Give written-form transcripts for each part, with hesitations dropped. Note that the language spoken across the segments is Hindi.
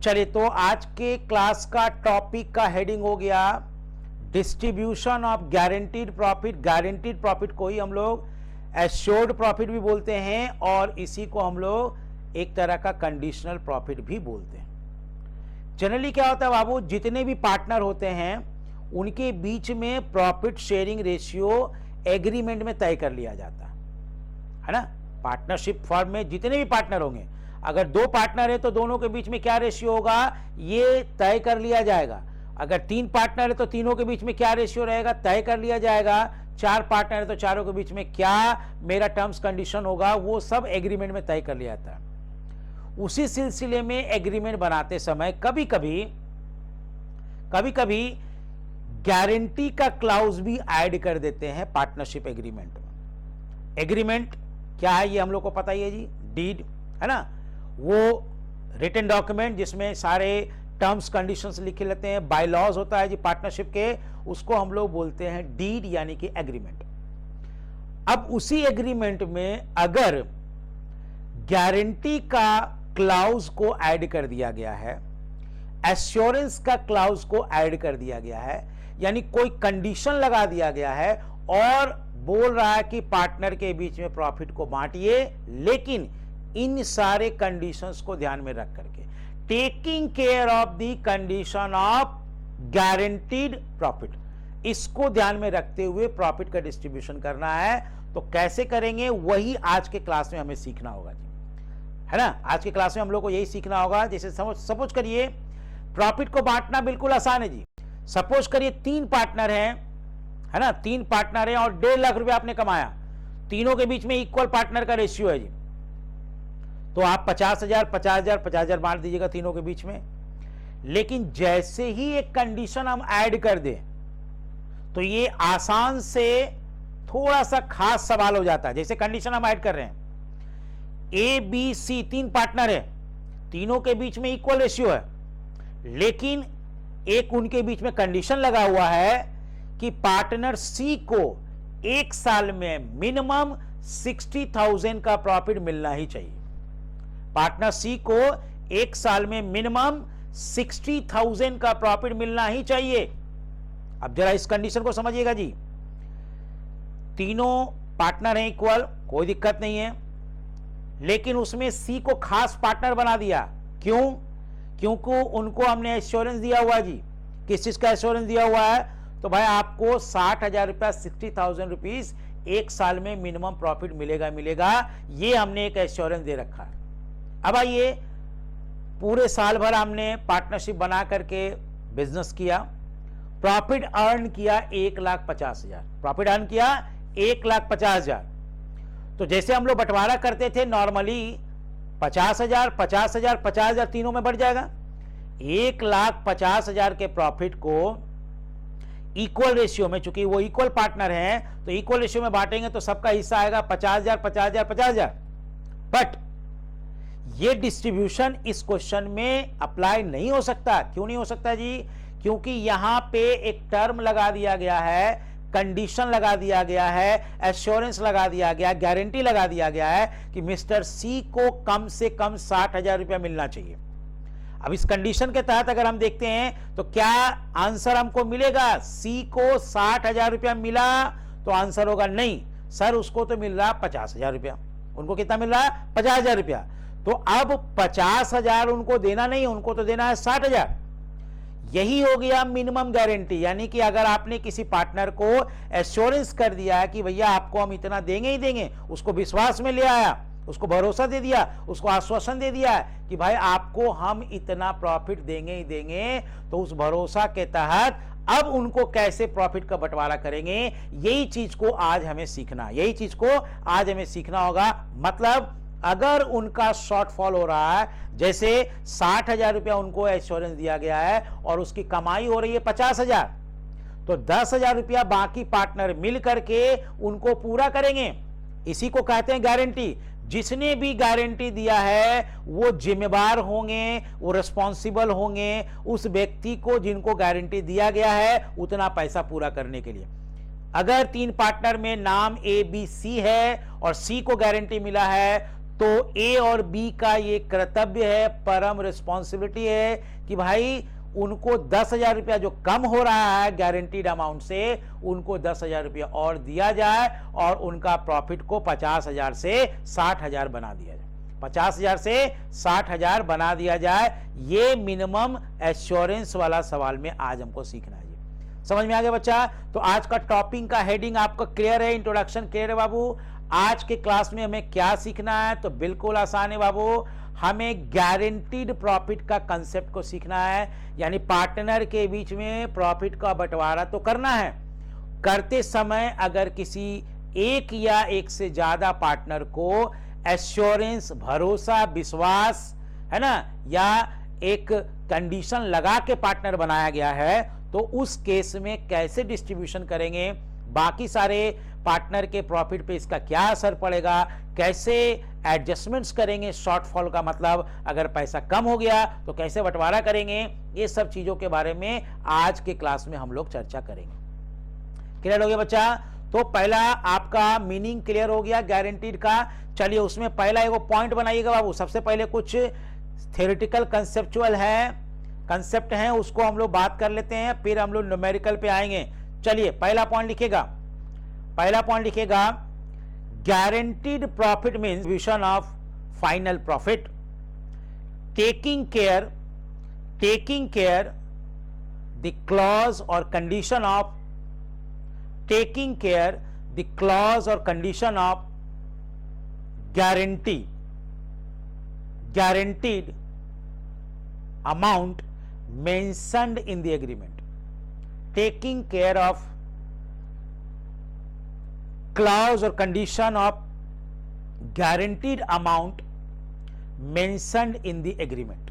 चलिए, तो आज के क्लास का टॉपिक का हेडिंग हो गया distribution of guaranteed profit. Guaranteed profit को ही हम लोग एश्योर्ड प्रॉफिट भी बोलते हैं और इसी को हम लोग एक तरह का कंडीशनल प्रॉफिट भी बोलते हैं। जनरली क्या होता है बाबू, जितने भी पार्टनर होते हैं उनके बीच में प्रॉफिट शेयरिंग रेशियो एग्रीमेंट में तय कर लिया जाता है ना। पार्टनरशिप फर्म में जितने भी पार्टनर होंगे, अगर दो पार्टनर है तो दोनों के बीच में क्या रेशियो होगा ये तय कर लिया जाएगा। अगर तीन पार्टनर है तो तीनों के बीच में क्या रेशियो रहेगा तय कर लिया जाएगा। चार पार्टनर है तो चारों के बीच में क्या मेरा टर्म्स कंडीशन होगा वो सब एग्रीमेंट में तय कर लिया जाता है। उसी सिलसिले में एग्रीमेंट बनाते समय कभी कभी गारंटी का क्लाउज भी ऐड कर देते हैं पार्टनरशिप एग्रीमेंट में। एग्रीमेंट क्या है ये हम लोग को पता ही है जी, डीड है ना, वो रिटन डॉक्यूमेंट जिसमें सारे टर्म्स कंडीशंस लिखे रहते हैं। बायलॉज होता है जी पार्टनरशिप के, उसको हम लोग बोलते हैं डीड यानी कि एग्रीमेंट। अब उसी एग्रीमेंट में अगर गारंटी का क्लाउज को ऐड कर दिया गया है, एश्योरेंस का क्लाउज को ऐड कर दिया गया है, यानी कोई कंडीशन लगा दिया गया है और बोल रहा है कि पार्टनर के बीच में प्रॉफिट को बांटिए, लेकिन इन सारे कंडीशंस को ध्यान में रख करके taking care of the condition of guaranteed profit, इसको ध्यान में रखते हुए प्रॉफिट का डिस्ट्रीब्यूशन करना है। तो कैसे करेंगे वही आज के क्लास में हमें सीखना होगा जी, है ना। आज के क्लास में हम लोग को यही सीखना होगा। जैसे सपोज करिए प्रॉफिट को बांटना बिल्कुल आसान है जी। सपोज करिए तीन पार्टनर हैं, है ना, तीन पार्टनर हैं और 1.5 लाख रुपया आपने कमाया। तीनों के बीच में इक्वल पार्टनर का रेशियो है जी, तो आप 50,000 50,000 50,000 बांट दीजिएगा तीनों के बीच में। लेकिन जैसे ही एक कंडीशन हम ऐड कर दें तो ये आसान से थोड़ा सा खास सवाल हो जाता है। जैसे कंडीशन हम ऐड कर रहे हैं, ए बी सी तीन पार्टनर है, तीनों के बीच में इक्वल रेशियो है, लेकिन एक उनके बीच में कंडीशन लगा हुआ है कि पार्टनर सी को एक साल में मिनिमम 60,000 का प्रॉफिट मिलना ही चाहिए। पार्टनर सी को एक साल में मिनिमम 60,000 का प्रॉफिट मिलना ही चाहिए। अब जरा इस कंडीशन को समझिएगा जी। तीनों पार्टनर हैं इक्वल, कोई दिक्कत नहीं है, लेकिन उसमें सी को खास पार्टनर बना दिया। क्यों? क्योंकि उनको हमने एश्योरेंस दिया हुआ जी। किस चीज का एश्योरेंस दिया हुआ है? तो भाई आपको 60,000 रुपया 60,000 रुपीज एक साल में मिनिमम प्रॉफिट मिलेगा, ये हमने एक एश्योरेंस दे रखा है। अब आइए, पूरे साल भर हमने पार्टनरशिप बना करके बिजनेस किया, प्रॉफिट अर्न किया 1,50,000, प्रॉफिट अर्न किया 1,50,000। तो जैसे हम लोग बंटवारा करते थे नॉर्मली 50,000 50,000 50,000 तीनों में बढ़ जाएगा। 1,50,000 के प्रॉफिट को इक्वल रेशियो में, चूंकि वो इक्वल पार्टनर हैं तो इक्वल रेशियो में बांटेंगे तो सबका हिस्सा आएगा 50,000 50,000 50,000। बट ये डिस्ट्रीब्यूशन इस क्वेश्चन में अप्लाई नहीं हो सकता। क्यों नहीं हो सकता जी? क्योंकि यहां पे एक टर्म लगा दिया गया है, कंडीशन लगा दिया गया है, एश्योरेंस लगा दिया गया, गारंटी लगा दिया गया है कि मिस्टर सी को कम से कम 60,000 रुपया मिलना चाहिए। अब इस कंडीशन के तहत अगर हम देखते हैं तो क्या आंसर हमको मिलेगा? सी को 60,000 रुपया मिला तो आंसर होगा नहीं सर, उसको तो मिल रहा 50,000 रुपया। उनको कितना मिल रहा है? 50,000 रुपया। तो अब 50,000 उनको देना नहीं, उनको तो देना है 60,000। यही हो गया मिनिमम गारंटी। यानी कि अगर आपने किसी पार्टनर को एश्योरेंस कर दिया है कि भैया आपको हम इतना देंगे ही देंगे, उसको विश्वास में ले आया, उसको भरोसा दे दिया, उसको आश्वासन दे दिया कि भाई आपको हम इतना प्रॉफिट देंगे ही देंगे, तो उस भरोसा के तहत अब उनको कैसे प्रॉफिट का बंटवारा करेंगे, यही चीज को आज हमें सीखना, यही चीज को आज हमें सीखना होगा। मतलब अगर उनका शॉर्टफॉल हो रहा है, जैसे 60,000 रुपया उनको एश्योरेंस दिया गया है और उसकी कमाई हो रही है 50,000, तो 10,000 रुपया बाकी पार्टनर मिल करके उनको पूरा करेंगे। इसी को कहते हैं गारंटी। जिसने भी गारंटी दिया है वो जिम्मेदार होंगे, वो रिस्पॉन्सिबल होंगे उस व्यक्ति को जिनको गारंटी दिया गया है उतना पैसा पूरा करने के लिए। अगर तीन पार्टनर में नाम ए बी सी है और सी को गारंटी मिला है तो ए और बी का ये कर्तव्य है, परम रिस्पॉन्सिबिलिटी है कि भाई उनको 10,000 रुपया जो कम हो रहा है गारंटीड अमाउंट से, उनको 10,000 रुपया और दिया जाए और उनका प्रॉफिट को 50,000 से 60,000 बना दिया जाए, 50,000 से 60,000 बना दिया जाए। ये मिनिमम एश्योरेंस वाला सवाल में आज हमको सीखना है। समझ में आ गया बच्चा? तो आज का टॉपिक का हेडिंग आपको क्लियर है, इंट्रोडक्शन क्लियर है बाबू। आज के क्लास में हमें क्या सीखना है? तो बिल्कुल आसान है बाबू, हमें गारंटीड प्रॉफिट का कंसेप्ट को सीखना है, यानी पार्टनर के बीच में प्रॉफिट का बंटवारा तो करना है। करते समय अगर किसी एक या एक से ज्यादा पार्टनर को एश्योरेंस, भरोसा, विश्वास है ना, या एक कंडीशन लगा के पार्टनर बनाया गया है, तो उस केस में कैसे डिस्ट्रीब्यूशन करेंगे, बाकी सारे पार्टनर के प्रॉफिट पे इसका क्या असर पड़ेगा, कैसे एडजस्टमेंट्स करेंगे, शॉर्टफॉल का मतलब अगर पैसा कम हो गया तो कैसे बंटवारा करेंगे, ये सब चीजों के बारे में आज के क्लास में हम लोग चर्चा करेंगे। क्लियर हो गया बच्चा? तो पहला आपका मीनिंग क्लियर हो गया गारंटीड का। चलिए उसमें पहला एगो पॉइंट बनाइएगा बाबू। सबसे पहले कुछ थ्योरेटिकल कंसेप्चुअल है, कंसेप्ट है, उसको हम लोग बात कर लेते हैं, फिर हम लोग न्यूमेरिकल पे आएंगे। चलिए पहला पॉइंट लिखेगा, पहला पॉइंट लिखेगा, guaranteed profit means distribution of final profit, taking care the clause और condition of, taking care the clause और condition of guaranteed amount mentioned in the agreement, taking care of clause or condition of guaranteed amount mentioned in the agreement।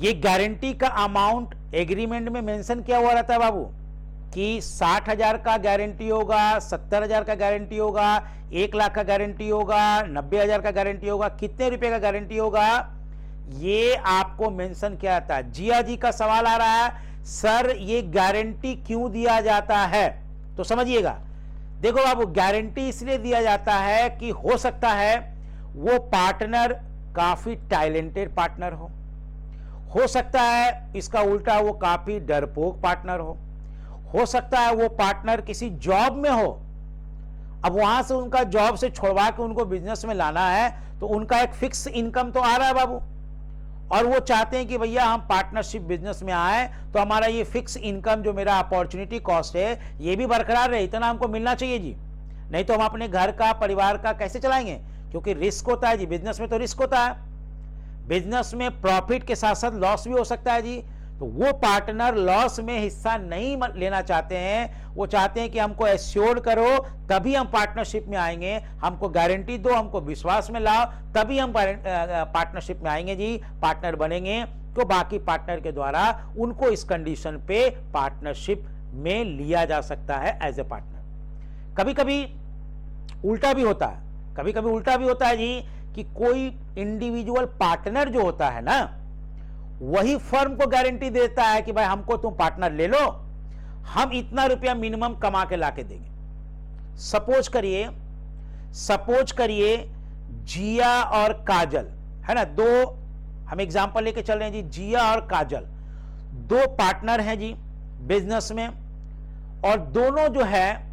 ये गारंटी का अमाउंट एग्रीमेंट में मेंशन किया हुआ रहता है बाबू कि 60,000 का गारंटी होगा, 70,000 का गारंटी होगा, 1 लाख का गारंटी होगा, 90,000 का गारंटी होगा, कितने रुपए का गारंटी होगा, ये आपको मेंशन किया जाता है। जिया जी का सवाल आ रहा है, सर ये गारंटी क्यों दिया जाता है? तो समझिएगा, देखो बाबू, गारंटी इसलिए दिया जाता है कि हो सकता है वो पार्टनर काफी टैलेंटेड पार्टनर हो सकता है इसका उल्टा वो काफी डरपोक पार्टनर हो सकता है वो पार्टनर किसी जॉब में हो, अब वहां से उनका जॉब से छोड़वा के उनको बिजनेस में लाना है, तो उनका एक फिक्स इनकम तो आ रहा है बाबू, और वो चाहते हैं कि भैया हम पार्टनरशिप बिजनेस में आए तो हमारा ये फिक्स इनकम जो मेरा अपॉर्चुनिटी कॉस्ट है ये भी बरकरार रहे, इतना हमको मिलना चाहिए जी, नहीं तो हम अपने घर का, परिवार का कैसे चलाएंगे, क्योंकि रिस्क होता है जी, बिजनेस में तो रिस्क होता है, बिजनेस में प्रॉफिट के साथ साथ लॉस भी हो सकता है जी। तो वो पार्टनर लॉस में हिस्सा नहीं लेना चाहते हैं, वो चाहते हैं कि हमको एश्योर्ड करो तभी हम पार्टनरशिप में आएंगे, हमको गारंटी दो, हमको विश्वास में लाओ तभी हम पार्टनरशिप में आएंगे जी, पार्टनर बनेंगे। तो बाकी पार्टनर के द्वारा उनको इस कंडीशन पे पार्टनरशिप में लिया जा सकता है एज ए पार्टनर। कभी कभी उल्टा भी होता है, कभी कभी उल्टा भी होता है जी कि कोई इंडिविजुअल पार्टनर जो होता है ना, वही फर्म को गारंटी देता है कि भाई हमको तुम पार्टनर ले लो, हम इतना रुपया मिनिमम कमा के लाके देंगे। सपोज करिए जिया और काजल है ना, दो हम एग्जांपल लेके चल रहे हैं जी, जिया और काजल दो पार्टनर हैं जी बिजनेस में, और दोनों जो है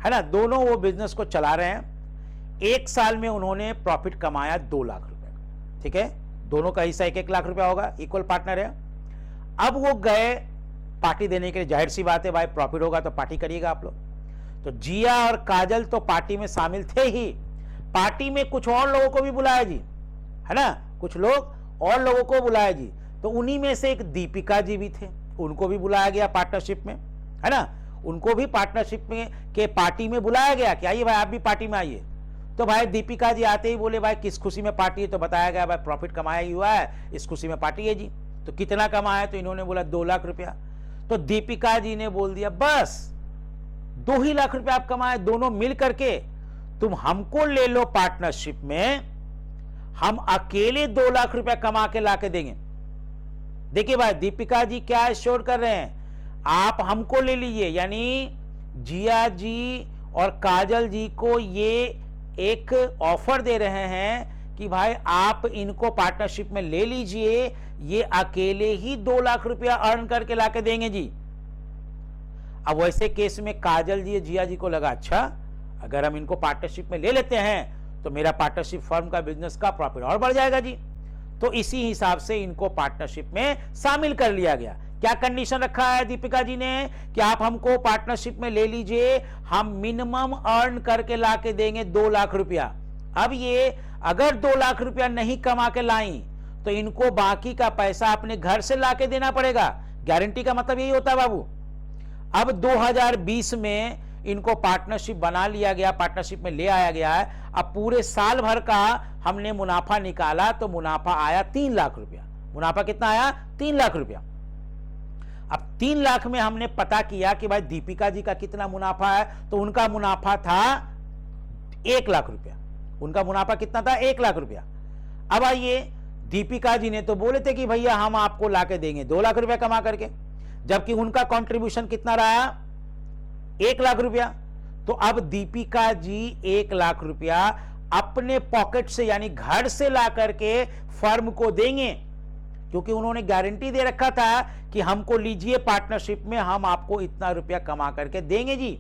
ना, दोनों वो बिजनेस को चला रहे हैं। एक साल में उन्होंने प्रॉफिट कमाया 2 लाख रुपए, ठीक है, दोनों का हिस्सा 1-1 लाख रुपया होगा, इक्वल पार्टनर है। अब वो गए पार्टी देने के लिए, जाहिर सी बात है भाई प्रॉफिट होगा तो पार्टी करिएगा आप लोग। तो जिया और काजल तो पार्टी में शामिल थे ही, पार्टी में कुछ और लोगों को भी बुलाया जी, है ना, कुछ लोग और लोगों को बुलाया जी। तो उन्हीं में से एक दीपिका जी भी थे, उनको भी बुलाया गया पार्टनरशिप में, है ना, उनको भी पार्टनरशिप में के पार्टी में बुलाया गया कि आइए भाई आप भी पार्टी में आइए। तो भाई दीपिका जी आते ही बोले भाई किस खुशी में पार्टी है, तो बताया गया भाई प्रॉफिट कमाया ही हुआ है, इस खुशी में पार्टी है जी। तो कितना कमाया, तो इन्होंने बोला 2 लाख रुपया। तो दीपिका जी ने बोल दिया बस 2 ही लाख रुपया आप कमाए, दोनों मिल करके तुम हमको ले लो पार्टनरशिप में, हम अकेले 2 लाख रुपया कमा के लाके देंगे। देखिए भाई दीपिका जी क्या एश्योर कर रहे हैं, आप हमको ले लीजिए, यानी जिया जी और काजल जी को ये एक ऑफर दे रहे हैं कि भाई आप इनको पार्टनरशिप में ले लीजिए, ये अकेले ही 2 लाख रुपया अर्न करके लाके देंगे जी। अब वैसे केस में काजल जी जिया जी को लगा, अच्छा अगर हम इनको पार्टनरशिप में ले लेते हैं तो मेरा पार्टनरशिप फर्म का बिजनेस का प्रॉफिट और बढ़ जाएगा जी। तो इसी हिसाब से इनको पार्टनरशिप में शामिल कर लिया गया। क्या कंडीशन रखा है दीपिका जी ने कि आप हमको पार्टनरशिप में ले लीजिए, हम मिनिमम अर्न करके लाके देंगे 2 लाख रुपया। अब ये अगर 2 लाख रुपया नहीं कमा के लाई तो इनको बाकी का पैसा अपने घर से लाके देना पड़ेगा। गारंटी का मतलब यही होता है बाबू। अब 2020 में इनको पार्टनरशिप बना लिया गया, पार्टनरशिप में ले आया गया है। अब पूरे साल भर का हमने मुनाफा निकाला तो मुनाफा आया 3 लाख रुपया। मुनाफा कितना आया? 3 लाख रुपया। अब 3 लाख में हमने पता किया कि भाई दीपिका जी का कितना मुनाफा है, तो उनका मुनाफा था 1 लाख रुपया। उनका मुनाफा कितना था? 1 लाख रुपया। अब आइए, दीपिका जी ने तो बोले थे कि भैया हम आपको लाके देंगे 2 लाख रुपया कमा करके, जबकि उनका कंट्रीब्यूशन कितना रहा? 1 लाख रुपया। तो अब दीपिका जी 1 लाख रुपया अपने पॉकेट से यानी घर से ला करके फर्म को देंगे, क्योंकि उन्होंने गारंटी दे रखा था कि हमको लीजिए पार्टनरशिप में, हम आपको इतना रुपया कमा करके देंगे जी।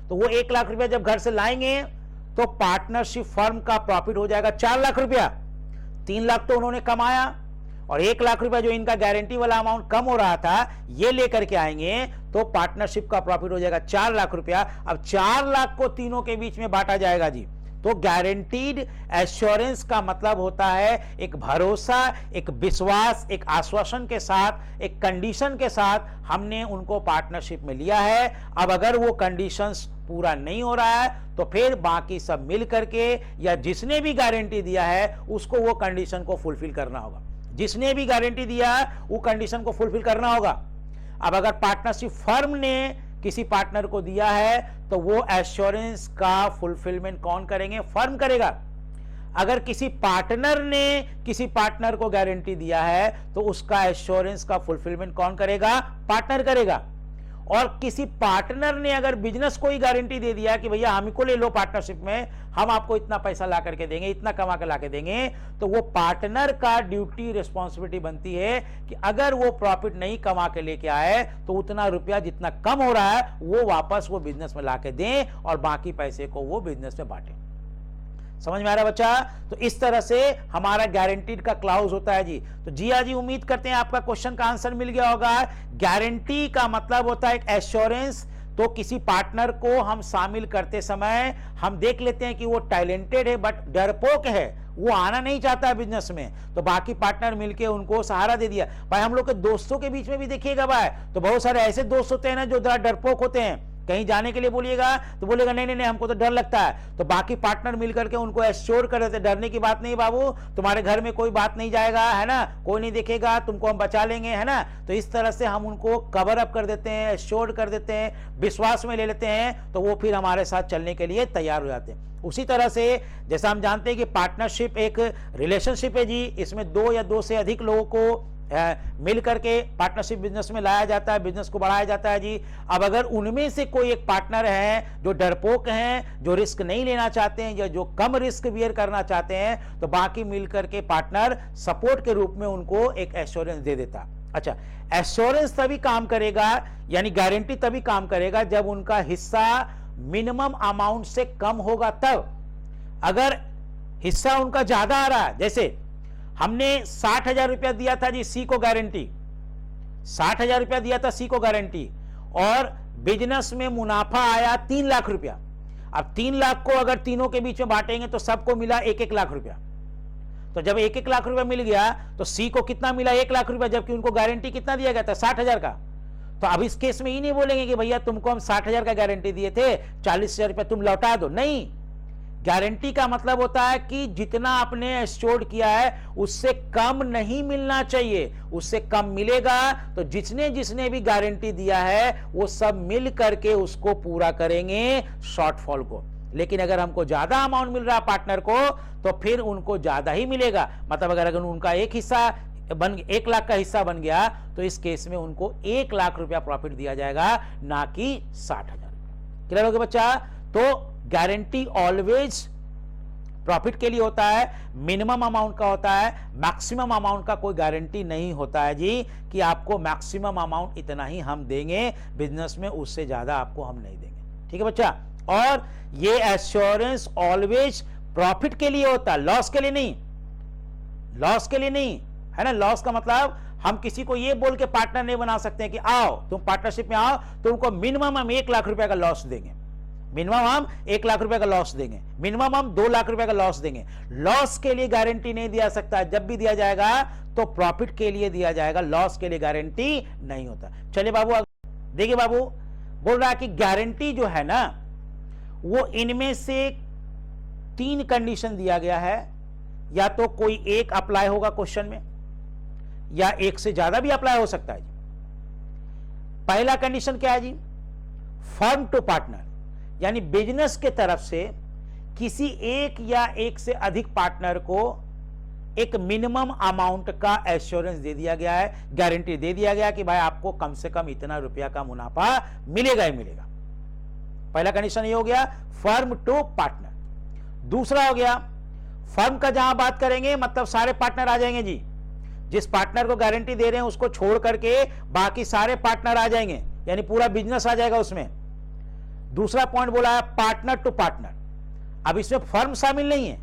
तो वो 1 लाख रुपया जब घर से लाएंगे तो पार्टनरशिप फर्म का प्रॉफिट हो जाएगा 4 लाख रुपया। 3 लाख तो उन्होंने कमाया और 1 लाख रुपया जो इनका गारंटी वाला अमाउंट कम हो रहा था ये लेकर के आएंगे तो पार्टनरशिप का प्रॉफिट हो जाएगा 4 लाख रुपया। अब 4 लाख को तीनों के बीच में बांटा जाएगा जी। तो गारंटीड एश्योरेंस का मतलब होता है एक भरोसा, एक विश्वास, एक आश्वासन के साथ, एक कंडीशन के साथ हमने उनको पार्टनरशिप में लिया है। अब अगर वो कंडीशंस पूरा नहीं हो रहा है तो फिर बाकी सब मिल करके या जिसने भी गारंटी दिया है उसको वो कंडीशन को फुलफिल करना होगा। जिसने भी गारंटी दिया है वो कंडीशन को फुलफिल करना होगा। अब अगर पार्टनरशिप फर्म ने किसी पार्टनर को दिया है तो वो एश्योरेंस का फुलफिलमेंट कौन करेंगे? फर्म करेगा। अगर किसी पार्टनर ने किसी पार्टनर को गारंटी दिया है तो उसका एश्योरेंस का फुलफिलमेंट कौन करेगा? पार्टनर करेगा। और किसी पार्टनर ने अगर बिजनेस को ही गारंटी दे दिया कि भैया हमको ले लो पार्टनरशिप में, हम आपको इतना पैसा ला करके देंगे, इतना कमा के ला के देंगे, तो वो पार्टनर का ड्यूटी रिस्पॉन्सिबिलिटी बनती है कि अगर वो प्रॉफिट नहीं कमा के लेके आए तो उतना रुपया जितना कम हो रहा है वो वापस वो बिजनेस में ला के दें और बाकी पैसे को वो बिजनेस में बांटें। समझ में आ रहा बच्चा? तो इस तरह से हमारा गारंटीड का क्लाउज होता है जी। तो जिया जी उम्मीद करते हैं आपका क्वेश्चन का आंसर मिल गया होगा। गारंटी का मतलब होता है एक एश्योरेंस। तो किसी पार्टनर को हम शामिल करते समय हम देख लेते हैं कि वो टैलेंटेड है बट डरपोक है, वो आना नहीं चाहता है बिजनेस में, तो बाकी पार्टनर मिलके उनको सहारा दे दिया। भाई हम लोग के दोस्तों के बीच में भी देखिएगा भाई, तो बहुत सारे ऐसे दोस्त होते हैं ना जो जरा डरपोक होते हैं। कहीं जाने के लिए बोलिएगा तो बोलेगा नहीं नहीं नहीं हमको तो डर लगता है, तो बाकी पार्टनर मिलकर के उनको एश्योर कर देते, डरने की बात नहीं बाबू, तुम्हारे घर में कोई बात नहीं जाएगा, है ना, कोई नहीं देखेगा, तुमको हम बचा लेंगे, है ना। तो इस तरह से हम उनको कवर अप कर देते हैं, एश्योर कर देते हैं, विश्वास में ले लेते हैं, तो वो फिर हमारे साथ चलने के लिए तैयार हो जाते हैं। उसी तरह से जैसा हम जानते हैं कि पार्टनरशिप एक रिलेशनशिप है जी, इसमें 2 या 2 से अधिक लोगों को मिल करके पार्टनरशिप बिजनेस में लाया जाता है, बिजनेस को बढ़ाया जाता है जी। अब अगर उनमें से कोई एक पार्टनर है जो डरपोक हैं, जो रिस्क नहीं लेना चाहते हैं या जो कम रिस्क बियर करना चाहते हैं, तो बाकी मिल करके पार्टनर सपोर्ट के रूप में उनको एक एश्योरेंस दे देता। अच्छा, एश्योरेंस तभी काम करेगा यानी गारंटी तभी काम करेगा जब उनका हिस्सा मिनिमम अमाउंट से कम होगा तब। अगर हिस्सा उनका ज्यादा आ रहा है, जैसे हमने 60,000 रुपया दिया था जी सी को गारंटी, 60,000 रुपया दिया था सी को गारंटी, और बिजनेस में मुनाफा आया 3 लाख रुपया। अब 3 लाख को अगर तीनों के बीच में बांटेंगे तो सबको मिला 1-1 लाख रुपया। तो जब 1-1 लाख रुपया मिल गया तो सी को कितना मिला? 1 लाख रुपया, जबकि उनको गारंटी कितना दिया गया था? 60,000 का। तो अब इस केस में ही नहीं बोलेंगे कि भैया तुमको हम 60,000 का गारंटी दिए थे, 40,000 रुपया तुम लौटा दो, नहीं। गारंटी का मतलब होता है कि जितना आपने एश्योर्ड किया है उससे कम नहीं मिलना चाहिए। उससे कम मिलेगा तो जिसने जिसने भी गारंटी दिया है वो सब मिल करके उसको पूरा करेंगे शॉर्टफॉल को। लेकिन अगर हमको ज्यादा अमाउंट मिल रहा है पार्टनर को तो फिर उनको ज्यादा ही मिलेगा। मतलब अगर उनका एक हिस्सा 1 लाख का हिस्सा बन गया तो इस केस में उनको 1 लाख रुपया प्रॉफिट दिया जाएगा, ना कि 60,000। क्लियर हो गया बच्चा? तो गारंटी ऑलवेज प्रॉफिट के लिए होता है, मिनिमम अमाउंट का होता है, मैक्सिमम अमाउंट का कोई गारंटी नहीं होता है जी कि आपको मैक्सिमम अमाउंट इतना ही हम देंगे बिजनेस में, उससे ज्यादा आपको हम नहीं देंगे। ठीक है बच्चा। और ये एश्योरेंस ऑलवेज प्रॉफिट के लिए होता है, लॉस के लिए नहीं, लॉस के लिए नहीं, है ना। लॉस का मतलब हम किसी को ये बोल के पार्टनर नहीं बना सकते हैं कि आओ तुम पार्टनरशिप में आओ, तुमको मिनिमम हम 1 लाख रुपए का लॉस देंगे, मिनिमम हम 1 लाख रुपए का लॉस देंगे, मिनिमम हम 2 लाख रुपए का लॉस देंगे। लॉस के लिए गारंटी नहीं दिया सकता, जब भी दिया जाएगा तो प्रॉफिट के लिए दिया जाएगा, लॉस के लिए गारंटी नहीं होता। चलिए बाबू देखिए, बाबू बोल रहा है कि गारंटी जो है ना वो इनमें से 3 कंडीशन दिया गया है, या तो कोई एक अप्लाई होगा क्वेश्चन में, या एक से ज्यादा भी अप्लाई हो सकता है जी। पहला कंडीशन क्या है जी, फर्म टू पार्टनर, यानी बिजनेस के तरफ से किसी एक या एक से अधिक पार्टनर को एक मिनिमम अमाउंट का एश्योरेंस दे दिया गया है, गारंटी दे दिया गया कि भाई आपको कम से कम इतना रुपया का मुनाफा मिलेगा ही मिलेगा। पहला कंडीशन ये हो गया फर्म टू पार्टनर। दूसरा हो गया फर्म का, जहां बात करेंगे मतलब सारे पार्टनर आ जाएंगे जी, जिस पार्टनर को गारंटी दे रहे हैं उसको छोड़ करके बाकी सारे पार्टनर आ जाएंगे, यानी पूरा बिजनेस आ जाएगा उसमें। दूसरा पॉइंट बोला है पार्टनर टू पार्टनर। अब इसमें फर्म शामिल नहीं है,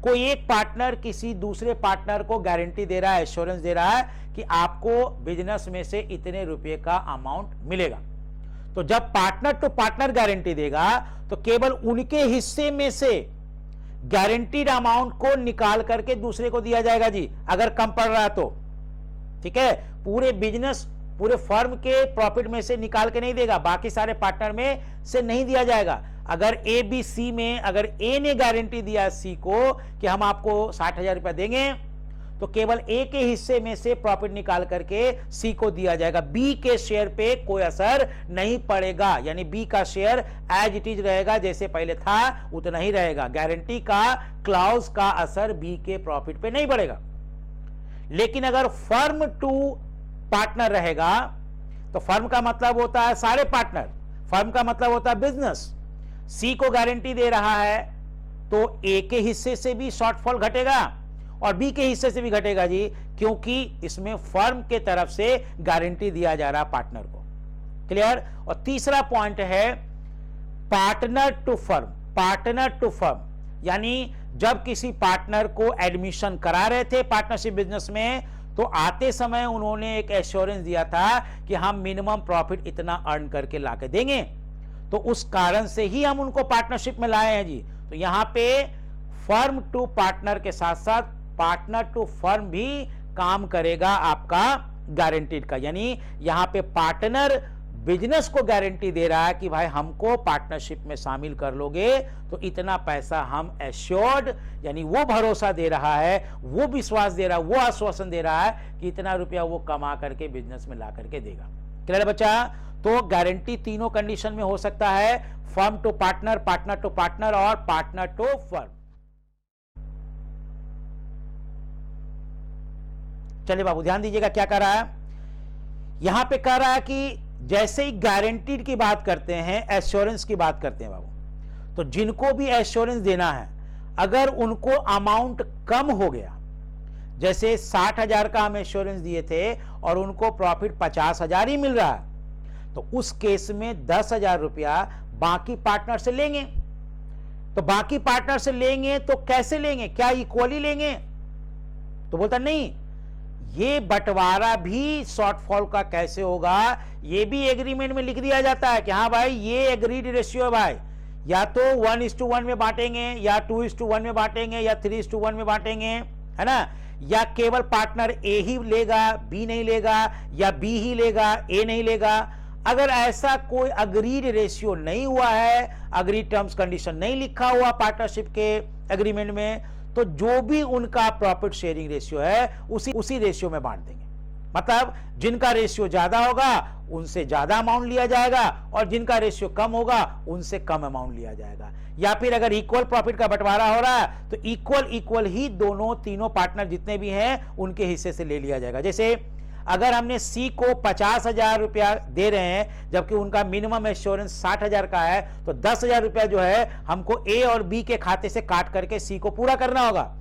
कोई एक पार्टनर किसी दूसरे पार्टनर को गारंटी दे रहा है, एश्योरेंस दे रहा है कि आपको बिजनेस में से इतने रुपए का अमाउंट मिलेगा। तो जब पार्टनर टू पार्टनर गारंटी देगा तो केवल उनके हिस्से में से गारंटीड अमाउंट को निकाल करके दूसरे को दिया जाएगा जी, अगर कम पड़ रहा है तो। ठीक है, पूरे बिजनेस पूरे फर्म के प्रॉफिट में से निकाल के नहीं देगा, बाकी सारे पार्टनर में से नहीं दिया जाएगा। अगर ए बी सी में अगर ए ने गारंटी दिया सी को कि हम आपको 60,000 रुपया देंगे, तो केवल ए के हिस्से में से प्रॉफिट निकाल करके सी को दिया जाएगा, बी के शेयर पे कोई असर नहीं पड़ेगा, यानी बी का शेयर एज इट इज रहेगा, जैसे पहले था उतना ही रहेगा। गारंटी का क्लॉज का असर बी के प्रॉफिट पे नहीं पड़ेगा। लेकिन अगर फर्म टू पार्टनर रहेगा तो फर्म का मतलब होता है सारे पार्टनर, फर्म का मतलब होता है बिजनेस। सी को गारंटी दे रहा है तो ए के हिस्से से भी शॉर्टफॉल घटेगा और बी के हिस्से से भी घटेगा जी, क्योंकि इसमें फर्म के तरफ से गारंटी दिया जा रहा है पार्टनर को। क्लियर। और तीसरा पॉइंट है partner to firm. Partner to firm यानी जब किसी पार्टनर को एडमिशन करा रहे थे पार्टनरशिप बिजनेस में, तो आते समय उन्होंने एक एश्योरेंस दिया था कि हम मिनिमम प्रॉफिट इतना अर्न करके लाके देंगे, तो उस कारण से ही हम उनको पार्टनरशिप में लाए हैं जी। तो यहां पे फर्म टू पार्टनर के साथ साथ पार्टनर टू फर्म भी काम करेगा आपका गारंटीड का, यानी यहां पे पार्टनर बिजनेस को गारंटी दे रहा है कि भाई हमको पार्टनरशिप में शामिल कर लोगे तो इतना पैसा हम एश्योर्ड, यानी वो भरोसा दे रहा है, वो विश्वास दे रहा है, वो आश्वासन दे रहा है कि इतना रुपया वो कमा करके बिजनेस में ला करके देगा। क्लियर है बच्चा। तो गारंटी तीनों कंडीशन में हो सकता है, firm to partner, partner to partner और पार्टनर टू फर्म। चलिए बाबू ध्यान दीजिएगा क्या कर रहा है, यहां पे कह रहा है कि जैसे ही गारंटीड की बात करते हैं, एश्योरेंस की बात करते हैं बाबू, तो जिनको भी एश्योरेंस देना है अगर उनको अमाउंट कम हो गया, जैसे 60,000 का हम एश्योरेंस दिए थे और उनको प्रॉफिट 50,000 ही मिल रहा है, तो उस केस में 10,000 रुपया बाकी पार्टनर से लेंगे। तो बाकी पार्टनर से लेंगे तो कैसे लेंगे, क्या इक्वली लेंगे? तो बोलता नहीं, ये बंटवारा भी शॉर्टफॉल का कैसे होगा, ये भी एग्रीमेंट में लिख दिया जाता है कि हाँ भाई ये एग्रीड रेशियो है भाई, या तो 1:1 में बांटेंगे, या 2:1 में बांटेंगे, या 3:1 में बांटेंगे, है ना। या केवल पार्टनर ए ही लेगा, बी नहीं लेगा, या बी ही लेगा, ए नहीं लेगा। अगर ऐसा कोई अग्रीड रेशियो नहीं हुआ है, अग्रीड टर्म्स कंडीशन नहीं लिखा हुआ पार्टनरशिप के एग्रीमेंट में, तो जो भी उनका प्रॉफिट शेयरिंग रेशियो है उसी रेशियो में बांट देंगे। मतलब जिनका रेशियो ज्यादा होगा उनसे ज्यादा अमाउंट लिया जाएगा और जिनका रेशियो कम होगा उनसे कम अमाउंट लिया जाएगा। या फिर अगर इक्वल प्रॉफिट का बंटवारा हो रहा है तो इक्वल ही दोनों तीनों पार्टनर जितने भी हैं उनके हिस्से से ले लिया जाएगा। जैसे अगर हमने सी को 50,000 रुपया दे रहे हैं जबकि उनका मिनिमम एश्योरेंस 60,000 का है, तो 10,000 रुपया जो है हमको ए और बी के खाते से काट करके सी को पूरा करना होगा।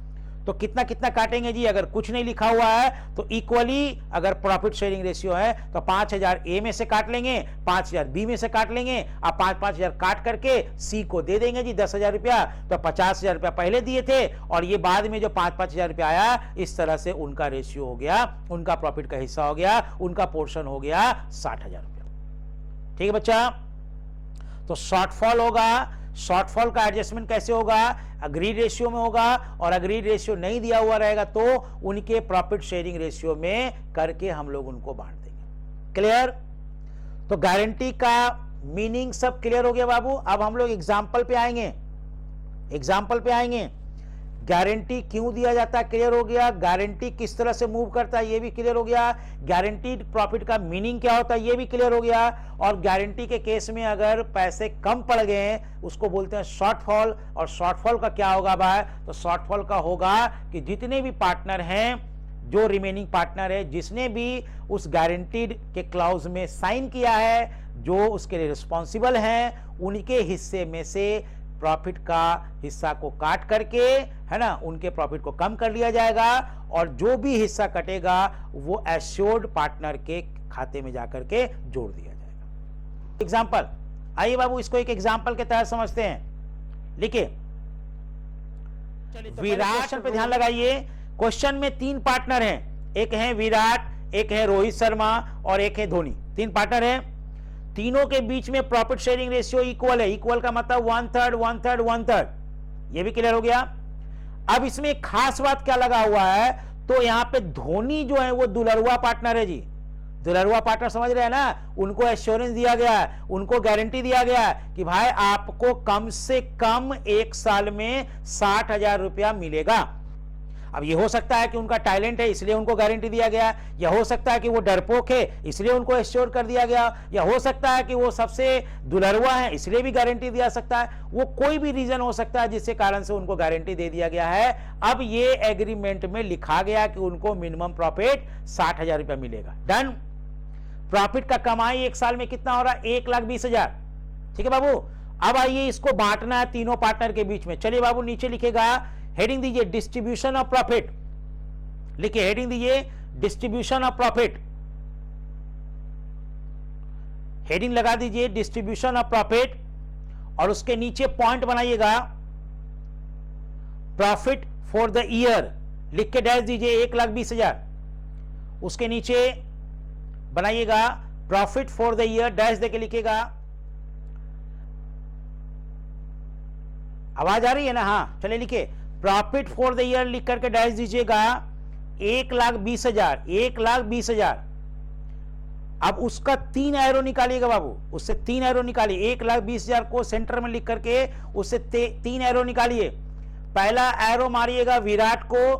तो कितना कितना काटेंगे जी? अगर कुछ नहीं लिखा हुआ है तो इक्वली अगर प्रॉफिट शेयरिंग रेशियो है तो 5,000 ए में से काट लेंगे, 5,000 बी में से काट लेंगे, अब 5,000 काट करके सी को दे देंगे जी 10,000 रुपया। तो 50,000 रुपया पहले दिए थे और ये बाद में जो 5,000 रुपया आया, इस तरह से उनका रेशियो हो गया, उनका प्रॉफिट का हिस्सा हो गया, उनका पोर्शन हो गया 60,000 रुपया। ठीक है बच्चा? तो शॉर्टफॉल होगा। शॉर्टफॉल का एडजस्टमेंट कैसे होगा? अग्रीड रेशियो में होगा, और अग्रीड रेशियो नहीं दिया हुआ रहेगा तो उनके प्रॉफिट शेयरिंग रेशियो में करके हम लोग उनको बांट देंगे। क्लियर? तो गारंटी का मीनिंग सब क्लियर हो गया बाबू। अब हम लोग एग्जाम्पल पे आएंगे। एग्जाम्पल पे आएंगे। गारंटी क्यों दिया जाता है क्लियर हो गया। गारंटी किस तरह से मूव करता है ये भी क्लियर हो गया। गारंटीड प्रॉफिट का मीनिंग क्या होता है ये भी क्लियर हो गया। और गारंटी के केस में अगर पैसे कम पड़ गए उसको बोलते हैं शॉर्टफॉल। और शॉर्टफॉल का क्या होगा भाई? तो शॉर्टफॉल का होगा कि जितने भी पार्टनर हैं, जो रिमेनिंग पार्टनर है, जिसने भी उस गारंटीड के क्लाउज में साइन किया है, जो उसके लिए रिस्पॉन्सिबल हैं, उनके हिस्से में से प्रॉफिट का हिस्सा को काट करके, है ना, उनके प्रॉफिट को कम कर लिया जाएगा, और जो भी हिस्सा कटेगा वो एश्योर्ड पार्टनर के खाते में जाकर के जोड़ दिया जाएगा। एग्जांपल, आइए बाबू इसको एक एग्जांपल के तहत समझते हैं। लिखिए, विराट पे ध्यान लगाइए। क्वेश्चन में 3 पार्टनर हैं, एक है विराट, एक है रोहित शर्मा और एक है धोनी। 3 पार्टनर हैं। तीनों के बीच में प्रॉफिट शेयरिंग रेशियो इक्वल है। इक्वल का मतलब 1/3 1/3 1/3। ये भी क्लियर हो गया। अब इसमें एक खास बात क्या लगा हुआ है, तो यहां पे धोनी जो है वो दुलरुआ पार्टनर है जी। दुलरुआ पार्टनर समझ रहे हैं ना? उनको एश्योरेंस दिया गया है, उनको गारंटी दिया गया है कि भाई आपको कम से कम 1 साल में 60,000 रुपया मिलेगा। अब ये हो सकता है कि उनका टैलेंट है इसलिए उनको गारंटी दिया गया, या हो सकता है कि वो डरपोक है इसलिए उनको एश्योर कर दिया गया, या हो सकता है कि वो सबसे दुलरुआ है इसलिए भी गारंटी दिया सकता है। वो कोई भी रीजन हो सकता है जिससे कारण से उनको गारंटी दे दिया गया है। अब ये एग्रीमेंट में लिखा गया कि उनको मिनिमम प्रॉफिट 60,000 रुपया मिलेगा। डन। प्रॉफिट का कमाई 1 साल में कितना हो रहा है? 1,20,000। ठीक है बाबू। अब आइए इसको बांटना है तीनों पार्टनर के बीच में। चलिए बाबू नीचे लिखेगा, हेडिंग दीजिए डिस्ट्रीब्यूशन ऑफ प्रॉफिट। लिखिए, हेडिंग दीजिए डिस्ट्रीब्यूशन ऑफ प्रॉफिट। हेडिंग लगा दीजिए डिस्ट्रीब्यूशन ऑफ प्रॉफिट, और उसके नीचे पॉइंट बनाइएगा प्रॉफिट फॉर द ईयर, लिख के डैश दीजिए 1,20,000। उसके नीचे बनाइएगा profit for the year, dash देके लिखिएगा। आवाज आ रही है ना? हाँ, चलिए लिखिए प्रॉफिट फॉर द ईयर लिख करके डैश दीजिएगा 1,20,000। 1,20,000। अब उसका 3 एरो निकालिएगा बाबू, उससे 3 एरो निकालिए। 1,20,000 को सेंटर में लिख करके उससे 3 एरो निकालिए। पहला एरो मारिएगा विराट को,